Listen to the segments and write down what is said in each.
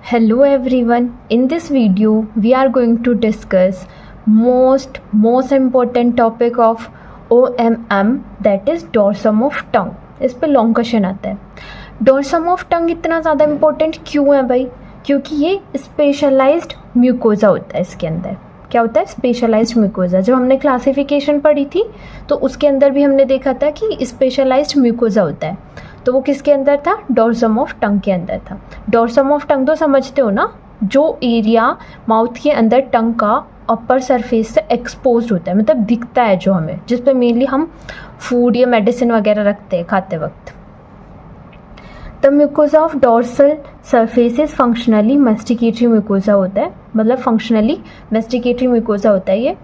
Hello everyone. In this video we are going to discuss most important topic of OMM, that is dorsum of tongue. इस पे long question आता है. Dorsum of tongue इतना ज़्यादा important क्यों है भाई? क्योंकि ये स्पेशलाइज्ड म्यूकोजा होता है. इसके अंदर क्या होता है? Specialised mucosa. जब हमने क्लासिफिकेशन पढ़ी थी तो उसके अंदर भी हमने देखा था कि स्पेशलाइज्ड म्यूकोजा होता है. तो वो किसके अंदर था? डोर्सम ऑफ टंग के अंदर था. डोर्सम ऑफ टंग तो समझते हो ना, जो एरिया माउथ के अंदर टंग का अपर सरफेस से एक्सपोज होता है, मतलब दिखता है जो हमें, जिस पे मेनली हम फूड या मेडिसिन वगैरह रखते हैं खाते वक्त. The mucosa of dorsal surface is functionally masticatory mucosa होता है, मतलब फंक्शनली मेस्टिकेटरी म्यूकोजा होता है ये.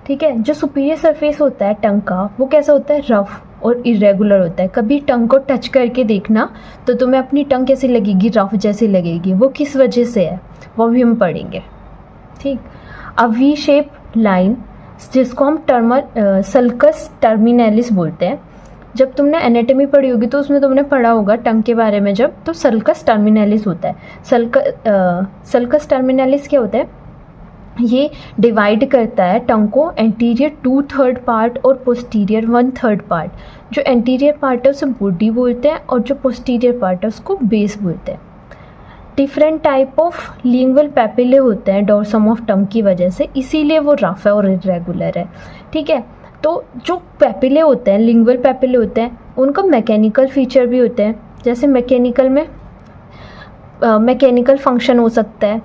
ठीक है. जो सुपीरियर सरफेस होता है टंग का, वो कैसा होता है? रफ और इरेगुलर होता है. कभी टंग को टच करके देखना तो तुम्हें अपनी टंग कैसी लगेगी? रफ जैसी लगेगी. वो किस वजह से है वो भी हम पढ़ेंगे. ठीक. अ वी शेप लाइन जिसको हम सल्कस टर्मिनलिस बोलते हैं. जब तुमने एनाटॉमी पढ़ी होगी तो उसमें तुमने पढ़ा होगा टंग के बारे में जब, तो सल्कस टर्मिनलिस होता है. सल्कस टर्मिनलिस क्या होता है? ये डिवाइड करता है टंग को एंटीरियर 2/3 पार्ट और पोस्टीरियर 1/3 पार्ट. जो एंटीरियर पार्ट है उसे बॉडी बोलते हैं और जो पोस्टीरियर पार्ट है उसको बेस बोलते हैं. Different type of lingual papillae होते हैं डोर्सम ऑफ टंग की वजह से, इसीलिए वो रफ है और इरेगुलर है. ठीक है. तो जो पैपिले होते हैं, लिंगुअल पैपिले होते हैं, उनका मैकेनिकल फीचर भी होते हैं. जैसे मैकेनिकल में मैकेनिकल फंक्शन हो सकता है.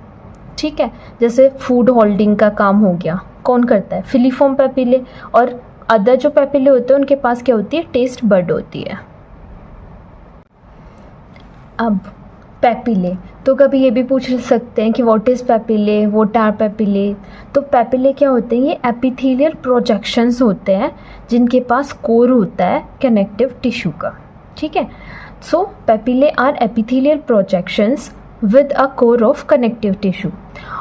ठीक है. जैसे फूड होल्डिंग का काम हो गया, कौन करता है? Filiform papillae. और अदर जो पैपिले होते हैं उनके पास क्या होती है? टेस्ट बड होती है. अब पैपिले तो कभी ये भी पूछ सकते हैं कि what is papillae, what are papillae. तो पैपिले क्या होते हैं? ये एपिथेलियल प्रोजेक्शंस होते हैं जिनके पास कोर होता है कनेक्टिव टिश्यू का. ठीक है. So papillae are epithelial projections with a core of connective tissue,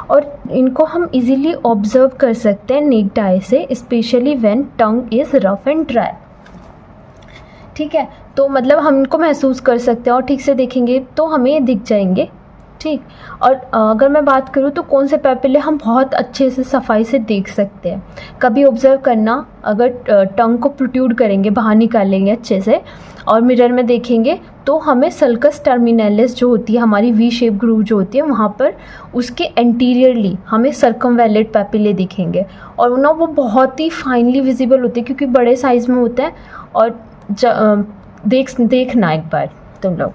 और इनको हम इजीली ऑब्जर्व कर सकते हैं नेक्ड आई से, specially when tongue is rough and dry. ठीक है. तो मतलब हम इनको महसूस कर सकते हैं और ठीक से देखेंगे तो हमें ये दिख जाएंगे. ठीक. और अगर मैं बात करूँ तो कौन से पैपिले हम बहुत अच्छे से सफाई से देख सकते हैं, कभी ऑब्जर्व करना. अगर टंग को प्रोट्रूड करेंगे, बाहर निकालेंगे अच्छे से और मिरर में देखेंगे तो हमें सल्कस टर्मिनलिस जो होती है, हमारी वी शेप ग्रूव जो होती है, वहाँ पर उसके एंटीरियरली हमें सर्कमवैलेट पैपिले दिखेंगे. और ना वो बहुत ही फाइनली विजिबल होते हैं क्योंकि बड़े साइज़ में होते हैं. और देखना एक बार तुम लोग.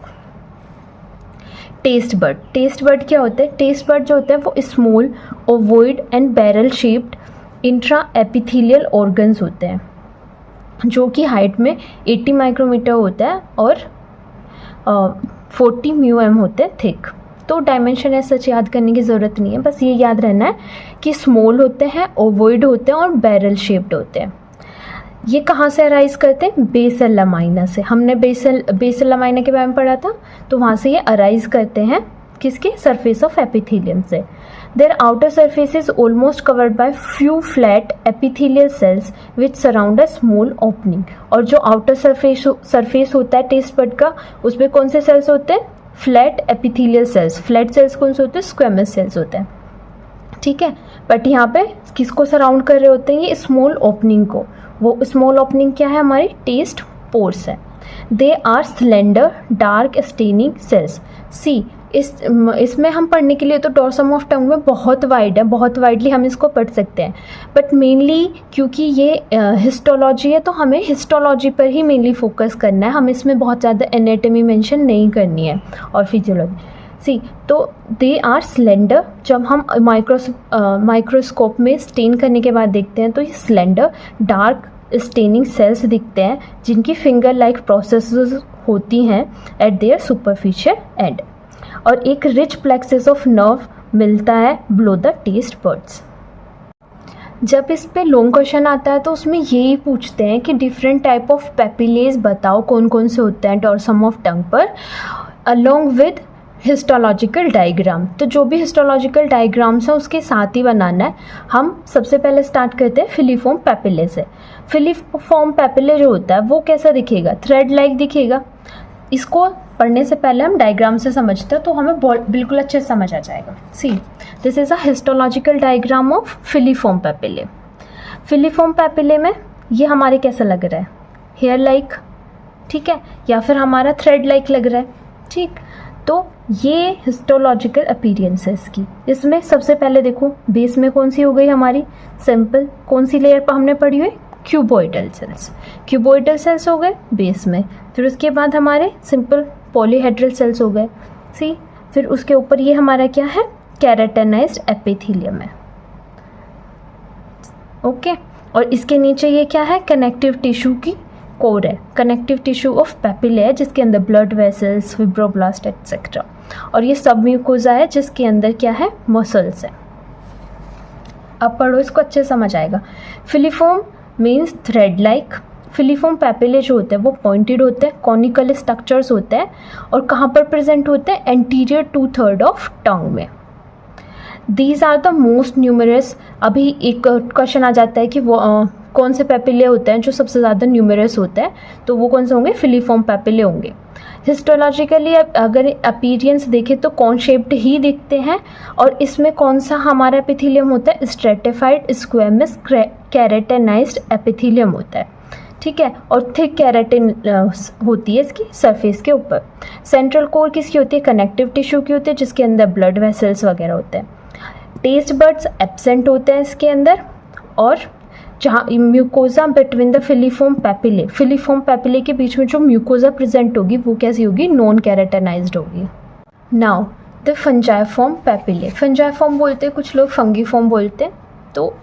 टेस्ट बर्ड क्या होता है? टेस्ट बर्ड जो होता है वो small ovoid and barrel shaped intra epithelial organs होते हैं, जो कि हाइट में 80 माइक्रोमीटर होता है और 40 म्यूएम होते हैं थिक. तो डायमेंशन है सच याद करने की ज़रूरत नहीं है, बस ये याद रहना है कि स्मॉल होते हैं, ओवॉइड होते हैं और बैरल शेप्ड होते हैं. ये कहाँ से अराइज करते हैं? बेसल लमाइना से. हमने बेसल लमाइना के बारे में पढ़ा था, तो वहाँ से ये अराइज करते हैं. किसके? सरफेस ऑफ एपिथेलियम से. Their outer surface is almost covered by few flat epithelial cells which surround a small opening. और जो आउटर सरफेस होता है टेस्ट बड का, उसमें कौन से सेल्स होते हैं? Flat epithelial cells. Flat sales कौन से होते हैं? स्क्वेमस सेल्स होते हैं. ठीक है. बट यहाँ पे किसको सराउंड कर रहे होते हैं? ये स्मॉल ओपनिंग को. वो स्मॉल ओपनिंग क्या है? हमारी टेस्ट पोर्स है. They are slender dark staining cells. See इसमें हम पढ़ने के लिए तो डोर्सम ऑफ टंग में बहुत वाइड है, बहुत वाइडली हम इसको पढ़ सकते हैं. बट मेनली क्योंकि ये हिस्टोलॉजी है तो हमें हिस्टोलॉजी पर ही मेनली फोकस करना है. हम इसमें बहुत ज़्यादा एनाटॉमी मेंशन नहीं करनी है और फिजियोलॉजी. सी तो दे आर स्लेंडर. जब हम माइक्रोस्कोप में स्टेन करने के बाद देखते हैं तो ये स्लेंडर डार्क स्टेनिंग सेल्स दिखते हैं जिनकी फिंगर लाइक प्रोसेसेस होती हैं एट देयर सुपरफिशियल एंड. और एक रिच प्लेक्सस ऑफ नर्व मिलता है बिलो द टेस्ट बड्स. जब इस पे लॉन्ग क्वेश्चन आता है तो उसमें यही पूछते हैं कि डिफरेंट टाइप ऑफ पैपिलेज बताओ कौन कौन से होते हैं डोर्सम ऑफ टंग पर, अलोंग विद हिस्टोलॉजिकल डायग्राम. तो जो भी हिस्टोलॉजिकल डायग्राम्स हैं उसके साथ ही बनाना है. हम सबसे पहले स्टार्ट करते हैं फिलीफॉर्म पैपिले से. फिलीफॉर्म पैपिले जो होता है वो कैसा दिखेगा? थ्रेड लाइक दिखेगा. इसको पढ़ने से पहले हम डायग्राम से समझते हैं तो हमें बिल्कुल अच्छे से समझ आ जाएगा। See, this is a histological diagram of filiform papillae. Filiform papillae में ये हमारे कैसा लग रहा है, हेयर लाइक, ठीक है, या फिर हमारा थ्रेड लाइक लग रहा है, ठीक। तो ये हिस्टोलॉजिकल अपीयरेंस है इसकी। इसमें सबसे पहले देखो बेस में कौन सी हो गई हमारी सिंपल, कौन सी लेयर पर हमने पढ़ी हुई, क्यूबॉइडल सेल्स। क्यूबॉइडल सेल्स हो गए बेस में, फिर उसके बाद हमारे सिंपल पॉलीहेड्रल सेल्स हो गए, सी। फिर उसके ऊपर ये हमारा क्या है, केराटिनाइज्ड एपिथेलियम है, ओके। और इसके नीचे ये क्या है, कनेक्टिव टिश्यू की कोर है, कनेक्टिव टिश्यू ऑफ पैपिले है जिसके अंदर ब्लड वेसल्स, फिब्रोब्लास्ट एक्सेट्रा। और ये सब म्यूकोजा है जिसके अंदर क्या है, मसल्स है। अब पढ़ो, इसको अच्छे समझ आएगा। Filiform means thread like. Filiform papillae जो होते हैं वो पॉइंटेड होते हैं, कॉनिकल स्ट्रक्चर्स होते हैं, और कहाँ पर प्रेजेंट होते हैं, एंटीरियर 2/3 ऑफ टंग में। These are the most numerous. अभी एक क्वेश्चन आ जाता है कि वो कौन से पैपिले होते हैं जो सबसे ज़्यादा न्यूमरस होते हैं, तो वो कौन से होंगे, फिलीफॉर्म पैपिले होंगे। हिस्टोलॉजिकली अगर अपीयरेंस देखें तो कॉन शेप्ड ही दिखते हैं, और इसमें कौन सा हमारा एपिथेलियम होता है, स्ट्रेटिफाइड स्क्वेमस केराटिनाइज्ड एपिथेलियम होता है, ठीक है। और थिक केराटिन होती है इसकी सरफेस के ऊपर। सेंट्रल कोर किसकी होती है, कनेक्टिव टिश्यू की होती है जिसके अंदर ब्लड वेसल्स वगैरह होते हैं। टेस्ट बड्स एब्सेंट होते हैं इसके अंदर, और जहाँ mucosa between the filiform papillae, filiform papillae के बीच में जो म्यूकोजा प्रेजेंट होगी वो कैसी होगी, नॉन केराटिनाइज्ड होगी। नाउ द फंजाइफॉर्म पैपिले, फंजाइफॉर्म बोलते हैं कुछ लोग, फंगीफॉर्म बोलते हैं, तो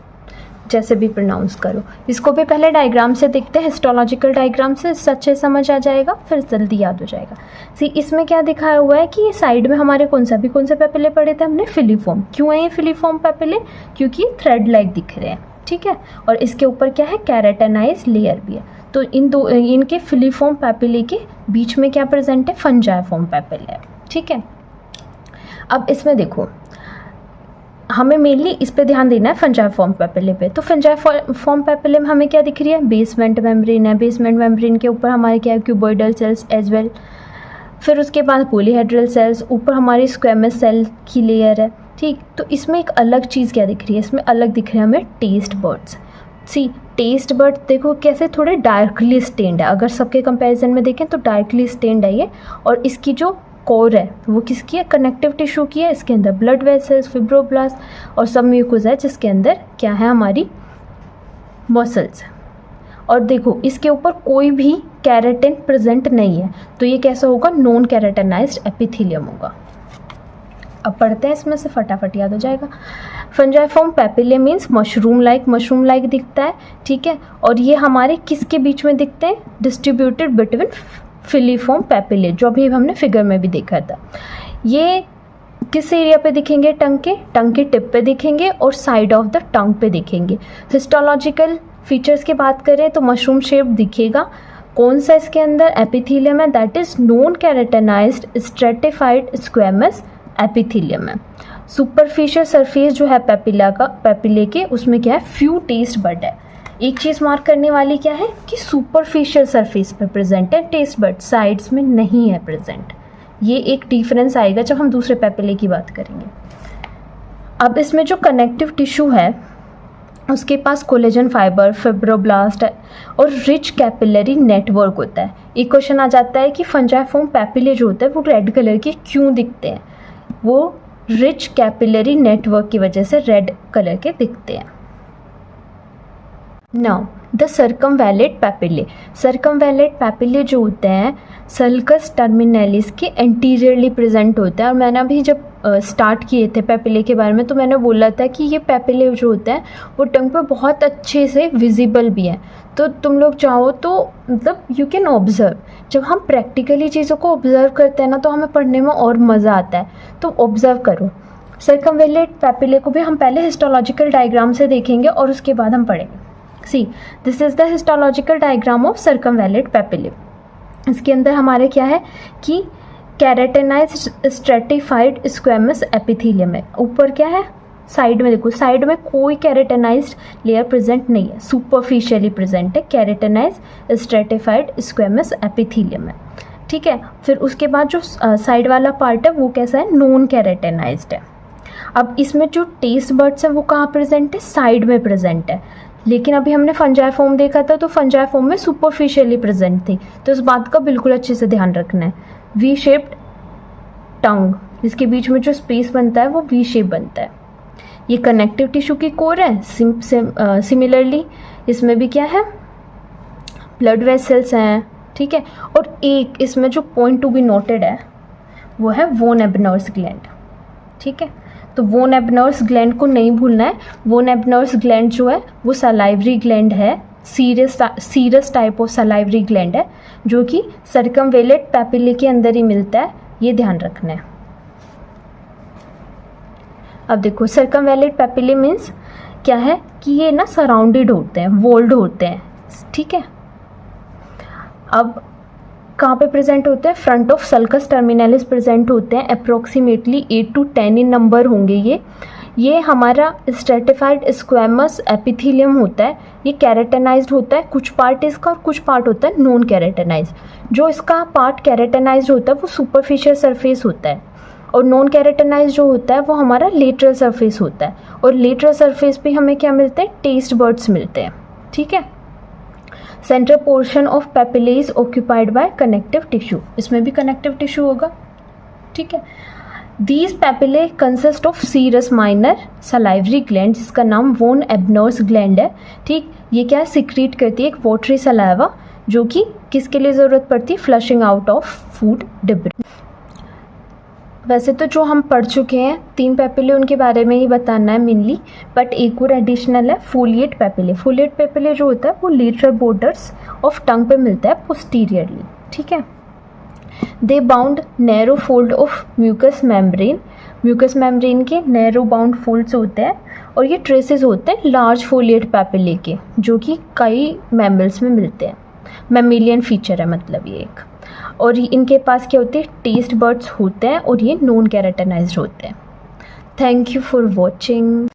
जैसे भी प्रोनाउंस करो। इसको भी पहले डायग्राम से देखते हैं, हिस्टोलॉजिकल डायग्राम से, इससे अच्छे समझ आ जाएगा, फिर जल्दी याद हो जाएगा। सी, इसमें क्या दिखाया हुआ है कि ये साइड में हमारे कौन से पैपिले पढ़े थे हमने, फिलीफॉर्म। क्यों है ये फिलीफॉर्म पैपिले, क्योंकि ये थ्रेड लाइक दिख रहे हैं, ठीक है। और इसके ऊपर क्या है, केराटिनाइज्ड लेयर भी है। तो इनके फिलीफॉर्म पैपिले के बीच में क्या प्रेजेंट है, फंजाइफॉर्म पैपिले है, ठीक है। अब इसमें देखो हमें मेनली इस पे ध्यान देना है, फंजाइफॉर्म पैपिले पे। तो फंजाइफॉर्म पैपिले में हमें क्या दिख रही है, बेसमेंट मेम्ब्रेन है, बेसमेंट मेम्ब्रेन के ऊपर हमारे क्या है, क्यूबॉइडल सेल्स एज वेल। फिर उसके बाद पॉलीहेड्रल सेल्स, ऊपर हमारी स्क्वेमस सेल की लेयर है, ठीक। तो इसमें एक अलग चीज़ क्या दिख रही है, इसमें अलग दिख रहे हैं हमें टेस्ट बर्ड्स। सी, टेस्ट बर्ड देखो कैसे थोड़े डार्कली स्टेन्ड है, अगर सबके कंपैरिजन में देखें तो डार्कली स्टेन्ड है ये। और इसकी जो कोर है वो किसकी है, कनेक्टिव टिश्यू की है, इसके अंदर ब्लड वेसल्स, फिब्रोब्लास्ट और सब म्यूकोजा है जिसके अंदर क्या है, हमारी मसल्स। और देखो इसके ऊपर कोई भी केराटिन प्रेजेंट नहीं है, तो ये कैसा होगा, नॉन केराटिनाइज्ड एपिथेलियम होगा। अब पढ़ते हैं इसमें से, फटाफट याद हो जाएगा। फंजाइफॉर्म पैपिले मीन्स मशरूम लाइक दिखता है, ठीक है। और ये हमारे किसके बीच में दिखते हैं, डिस्ट्रीब्यूटेड बिटवीन फिलीफॉर्म पैपिले, जो अभी हमने फिगर में भी देखा था। ये किस एरिया पे दिखेंगे, टंग के टिप पे दिखेंगे और साइड ऑफ द टंग पे दिखेंगे। हिस्टोलॉजिकल फीचर्स की बात करें तो मशरूम शेप दिखेगा। कौन सा इसके अंदर एपिथेलियम है, that is non keratinised stratified squamous epithelium है। सुपरफिशियल सरफेस जो है पैपिले के, उसमें क्या है, फ्यू टेस्ट बड है। एक चीज़ मार्क करने वाली क्या है कि सुपरफिशियल सरफेस पर प्रेजेंट है टेस्ट बड, साइड्स में नहीं है प्रेजेंट। ये एक डिफरेंस आएगा जब हम दूसरे पैपिले की बात करेंगे। अब इसमें जो कनेक्टिव टिश्यू है उसके पास कोलेजन फाइबर, फिब्रोब्लास्ट और रिच कैपिलरी नेटवर्क होता है। एक क्वेश्चन आ जाता है कि फंजाइफॉर्म पैपिले जो होता है वो रेड कलर के क्यों दिखते हैं, वो रिच कैपिलरी नेटवर्क की वजह से रेड कलर के दिखते हैं। नाउ द सर्कमवैलेट पैपिले, सर्कमवैलेट पैपिले जो होते हैं सल्कस टर्मिनलिस के एंटीरियरली प्रेजेंट होते हैं। और मैंने अभी जब स्टार्ट किए थे पैपिले के बारे में तो मैंने बोला था कि ये पैपिले जो होते हैं वो टंग पे बहुत अच्छे से विजिबल भी हैं। तो तुम लोग चाहो तो मतलब यू कैन ऑब्जर्व, जब हम प्रैक्टिकली चीज़ों को ऑब्जर्व करते हैं ना तो हमें पढ़ने में और मज़ा आता है। तो ऑब्जर्व करो। सर्कमवैलेट पैपिले को भी हम पहले हिस्टोलॉजिकल डायग्राम से देखेंगे और उसके बाद हम पढ़ेंगे। See, this is the histological diagram of circumvallate papillae. इसके अंदर हमारे क्या है कि केराटिनाइज्ड स्ट्रेटिफाइड स्क्वेमस एपिथेलियम है। ऊपर क्या है, साइड में देखो, साइड में कोई केराटिनाइज्ड लेयर प्रेजेंट नहीं है, सुपरफिशियली प्रेजेंट है केराटिनाइज्ड स्ट्रेटिफाइड स्क्वेमस एपिथेलियम है। ठीक है। फिर उसके बाद जो साइड वाला पार्ट है वो कैसा है, नॉन केराटिनाइज्ड है। अब इसमें जो टेस्ट बड्स है वो कहाँ प्रेजेंट है, साइड में प्रेजेंट है। लेकिन अभी हमने फंजाइफॉर्म देखा था तो फंजाइफॉर्म में सुपरफिशियली प्रेजेंट थी, तो इस बात का बिल्कुल अच्छे से ध्यान रखना है। वी शेप्ड टंग, इसके बीच में जो स्पेस बनता है वो वी शेप बनता है। ये कनेक्टिव टिश्यू की कोर है। सिमिलरली इसमें भी क्या है, ब्लड वेसल्स हैं, ठीक है। और एक इसमें जो पॉइंट टू बी नोटेड है वो है वोन एबनर्स ग्लैंड, ठीक है। तो वोन एबनर्स ग्लैंड को नहीं भूलना है। वोन एबनर्स ग्लैंड जो है वो सलाइवरी ग्लैंड है, serous type of salivary gland है, जो कि सर्कमवेलेट पैपिले के अंदर ही मिलता है, ये ध्यान रखना है। अब देखो सर्कमवेलेट पैपिले मीन्स क्या है कि ये ना सराउंडेड होते हैं, वॉल्ड होते हैं, ठीक है। अब कहाँ पे प्रेजेंट होते हैं, front of sulcus terminalis present होते हैं। अप्रोक्सीमेटली 8 to 10 इन नंबर होंगे। ये हमारा स्ट्रेटिफाइड स्क्वेमस एपिथेलियम होता है। ये कैरेटेनाइज्ड होता है, कुछ पार्ट इसका और कुछ पार्ट होता है नॉन कैरेटेनाइज्ड। जो इसका पार्ट कैरेटेनाइज्ड होता है वो सुपरफिशियल सरफेस होता है, और नॉन कैरेटेनाइज्ड जो होता है वो हमारा लेटरल सरफेस होता है। और लेटरल सरफेस पे हमें क्या मिलते हैं, टेस्ट बर्ड्स मिलते हैं, ठीक है। Central portion of papillae is occupied by connective tissue, इसमें भी कनेक्टिव टिश्यू होगा, ठीक है। These papillae consist of serous minor salivary gland, जिसका नाम वोन एबनर्स ग्लैंड है, ठीक। ये क्या सिक्रीट करती है, एक वाटरी सलाइवा, जो कि किसके लिए ज़रूरत पड़ती है, flushing out of food debris. वैसे तो जो हम पढ़ चुके हैं 3 पैपिले, उनके बारे में ही बताना है मेनली, बट एक और एडिशनल है फोलिएट पैपिले। फोलिएट पैपिले जो होता है वो लेटरल बॉर्डर्स ऑफ टंग पे मिलता है पोस्टीरियरली, ठीक है। They bound narrow fold of mucous membrane, mucous membrane के नैरो बाउंड फोल्ड्स होते हैं, और ये ट्रेसेस होते हैं लार्ज फोलिएट पैपिले के, जो कि कई मैमल्स में मिलते हैं। मैमिलियन फीचर है मतलब ये एक। और इनके पास क्या होते हैं, टेस्ट बर्ड्स होते हैं, और ये नॉन कैरेटेनाइज्ड होते हैं। Thank you for watching.